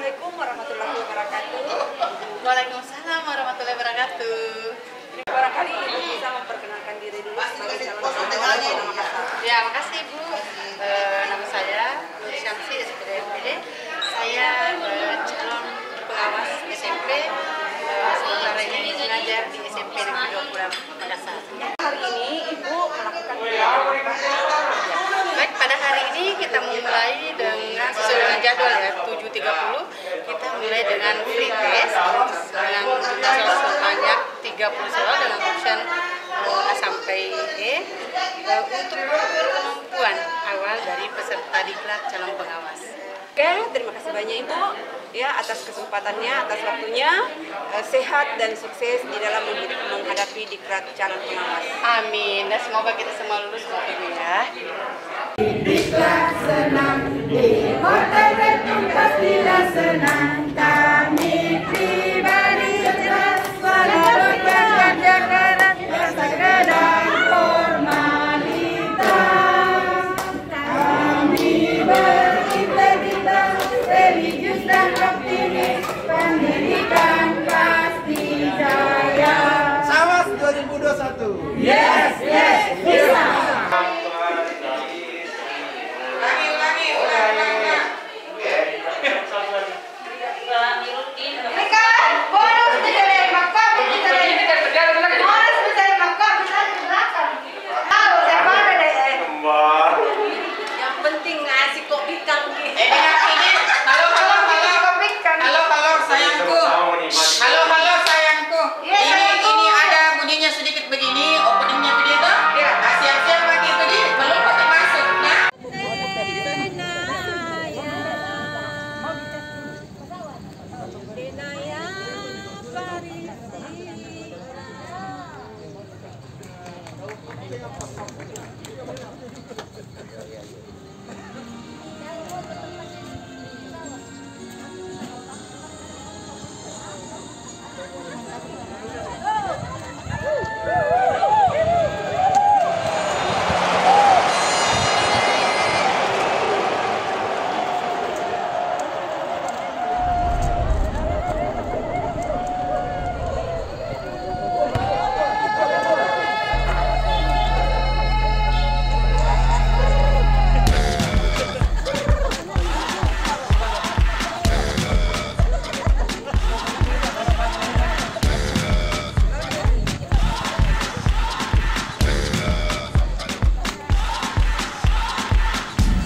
Assalamualaikum warahmatullahi wabarakatuh. Waalaikumsalam warahmatullahi wabarakatuh. Barangkali Ibu bisa memperkenalkan diri dulu sebagai calon pengawas di Makassar. Ya, makasih Ibu. Nama saya Nur Syamsi, SPD MPD. Saya calon pengawas SMP. Sementara ini mengajar di SMP Negeri 20 Makassar. Hari ini Ibu melakukan kegiatan apa? Baik, pada hari ini kita mulai dengan sesuai dengan jadwal ya, 7.30 kita mulai dengan free test dengan jumlah soal sebanyak 30 soal dalam option A sampai E untuk mengukur kemampuan awal dari peserta diklat calon pengawas. Oke, terima kasih banyak Ibu ya atas kesempatannya, atas waktunya. Sehat dan sukses di dalam menghadapi diklat calon pengawas. Amin, dan semoga kita semua lulus Ibu ya. Diklat senang, di hotel Redmond pastilah senang. Kami pribadi cerdas, selalu berjaga-jaga sekedar formalitas. Kami berintegritas, religius dan optimis, pendidikan pasti jaya. Sawas 2021. Yes, yes, bisa.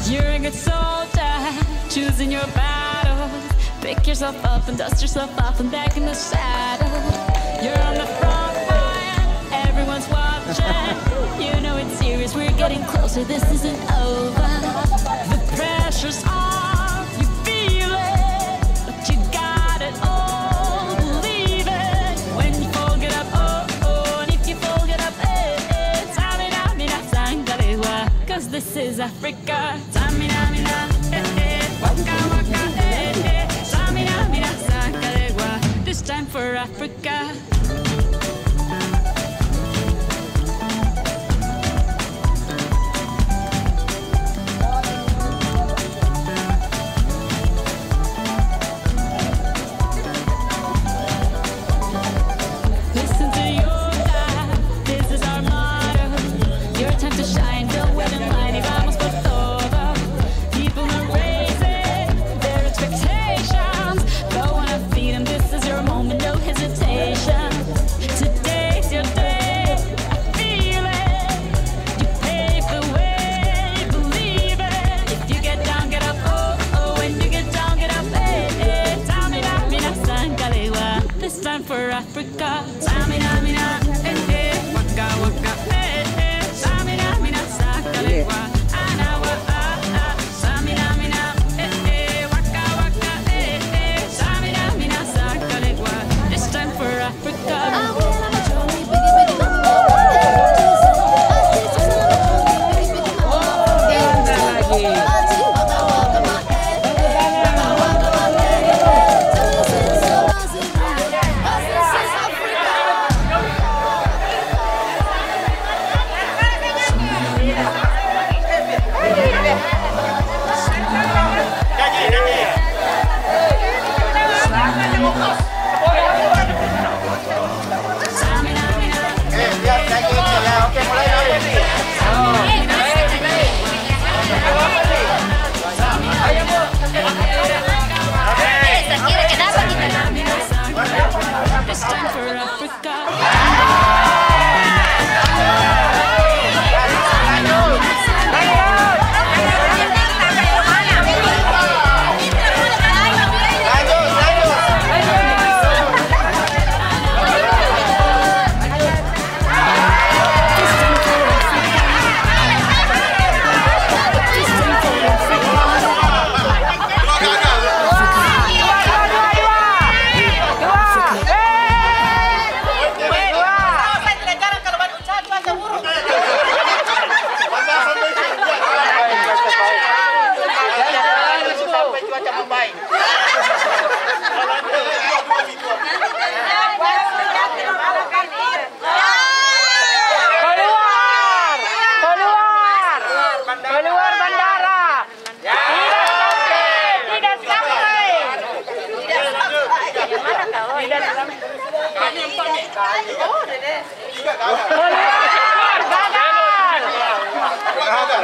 You're a good soldier, choosing your battles. Pick yourself up and dust yourself off and back in the saddle. You're on the front line, everyone's watching. You know it's serious, we're getting closer, this isn't over. The pressure's on, you feel it, but you got it all, believe it. When you fold it up, oh, oh, and if you fold it up, eh, eh, tamina, mina, sangalewa, 'cause this is Africa. Tamina, mina, eh, eh, waka, waka, eh, eh, tamina, mina, sangalewa, this time for Africa. Listen to your God, this is our motto. Your time to shine, go wait in line, y vamos por todo. People are raising their expectations. Go on and feed them, this is your moment, no hesitation. Today's your day, I feel it. You pave the way, believe it. If you get down, get up, oh, oh. When you get down, get up, eh, eh. Tamina, mina, sangalewa, this time for Africa. Tamina, mina, eh, eh. Waka, waka, eh, eh. Tamina, mina, sangalewa, anawa, ah, ah. Tamina, mina, eh, eh. Waka, waka, eh, eh. Tamina, mina, sangalewa, this time for Africa.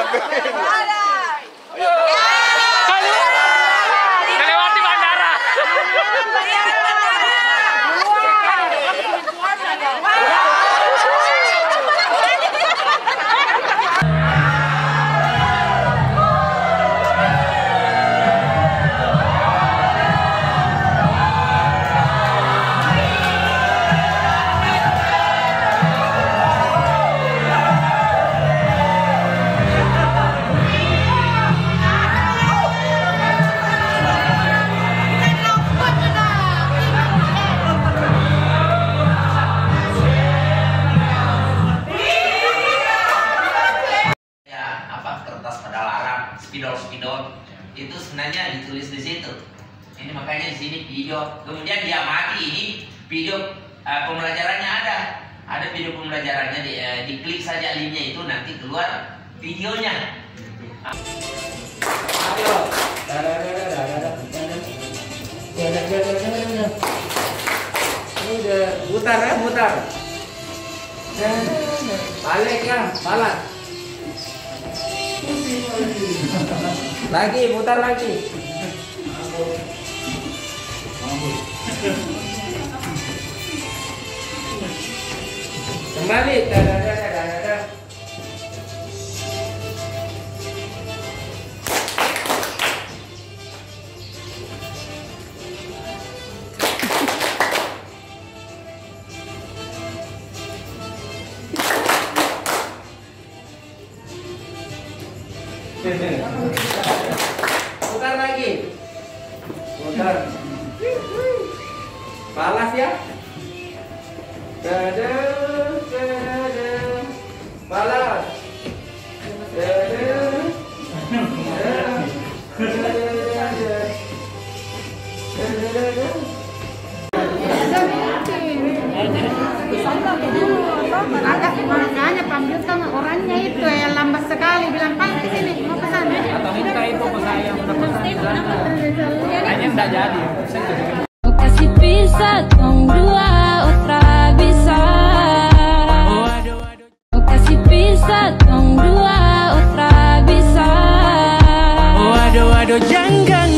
Melewati bandara. Spidol itu sebenarnya ditulis di situ. Ini makanya di sini video. Kemudian dia mati, ini video pembelajarannya ada video pembelajarannya, diklik saja linknya itu nanti keluar videonya. Ayo. Udah mutar ya, mutar. Balik ya, balik. Lagi, mutar lagi. Kembali. Putar lagi. Putar. Balas ya. Balas. Makanya panggil sama orangnya itu yang lambat sekali bilang Pak di sini mau pesan. Atau minta itu ke saya udah pesan. Hanya udah jadi. Kasih bisa tong dua ultra bisa. Kasih bisa tong dua ultra bisa. Waduh, jangan